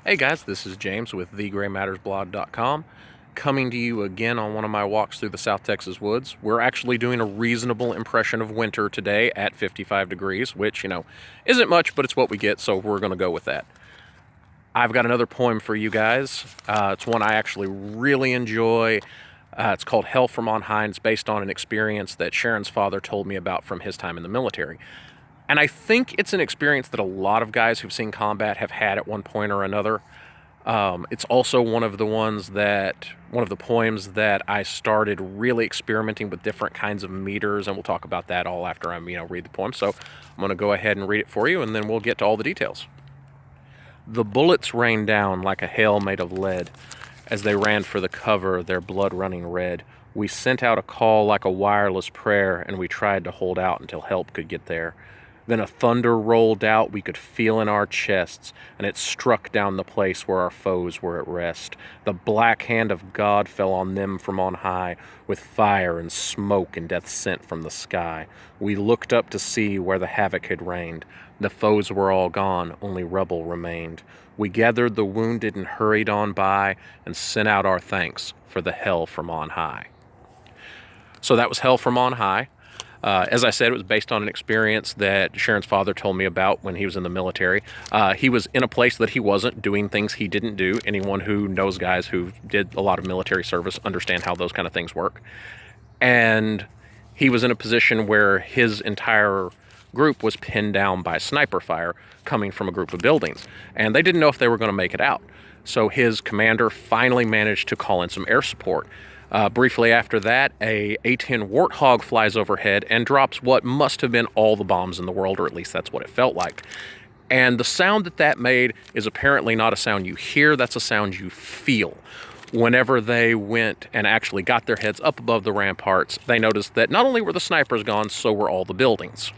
Hey guys, this is James with thegraymattersblog.com, coming to you again on one of my walks through the South Texas woods. We're actually doing a reasonable impression of winter today at 55 degrees, which, isn't much, but it's what we get, so we're going to go with that. I've got another poem for you guys. It's one I actually really enjoy. It's called Hell from On High, and it's based on an experience that Sharon's father told me about from his time in the military. And I think it's an experience that a lot of guys who've seen combat have had at one point or another. It's also one of the poems that I started really experimenting with different kinds of meters, and we'll talk about that all after I read the poem. So I'm going to go ahead and read it for you, and then we'll get to all the details. The bullets rained down like a hail made of lead. As they ran for the cover, their blood running red, we sent out a call like a wireless prayer, and we tried to hold out until help could get there. Then a thunder rolled out we could feel in our chests, and it struck down the place where our foes were at rest. The black hand of God fell on them from on high, with fire and smoke and death sent from the sky. We looked up to see where the havoc had reigned. The foes were all gone, only rubble remained. We gathered the wounded and hurried on by, and sent out our thanks for the hell from on high. So that was Hell from On High. As I said, it was based on an experience that Sharon's father told me about when he was in the military. He was in a place that he wasn't, doing things he didn't do. Anyone who knows guys who did a lot of military service understand how those kind of things work. And he was in a position where his entire group was pinned down by sniper fire coming from a group of buildings. And they didn't know if they were going to make it out. So his commander finally managed to call in some air support. Briefly after that, a A-10 Warthog flies overhead and drops what must have been all the bombs in the world, or at least that's what it felt like. And the sound that made is apparently not a sound you hear, that's a sound you feel. Whenever they went and actually got their heads up above the ramparts, they noticed that not only were the snipers gone, so were all the buildings.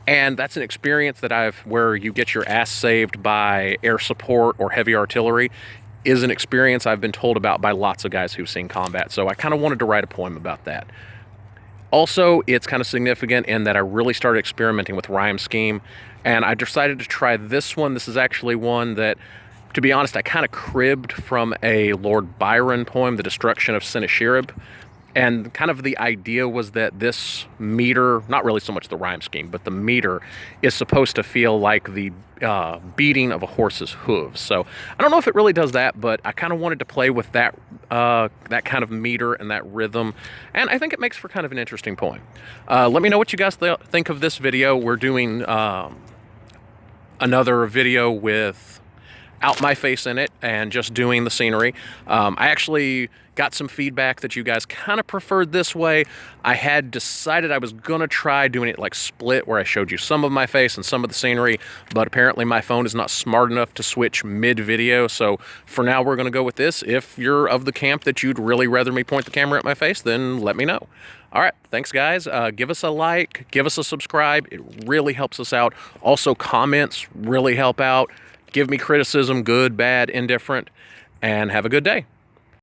And that's an experience where you get your ass saved by air support or heavy artillery, is an experience I've been told about by lots of guys who've seen combat. So I kind of wanted to write a poem about that. Also, it's kind of significant in that I really started experimenting with rhyme scheme, and I decided to try this one. This is actually one that, to be honest, I kind of cribbed from a Lord Byron poem, The Destruction of Sennacherib. And kind of the idea was that this meter, not really so much the rhyme scheme, but the meter is supposed to feel like the beating of a horse's hooves. So I don't know if it really does that, but I kind of wanted to play with that kind of meter and that rhythm. And I think it makes for kind of an interesting poem. Let me know what you guys think of this video. We're doing another video without my face in it and just doing the scenery. I actually got some feedback that you guys kind of preferred this way. I had decided I was gonna try doing it like split, where I showed you some of my face and some of the scenery, but apparently my phone is not smart enough to switch mid-video, so for now we're gonna go with this. If you're of the camp that you'd really rather me point the camera at my face, then let me know. All right, thanks guys. Give us a like, give us a subscribe. It really helps us out. Also, comments really help out. Give me criticism, good, bad, indifferent, and have a good day.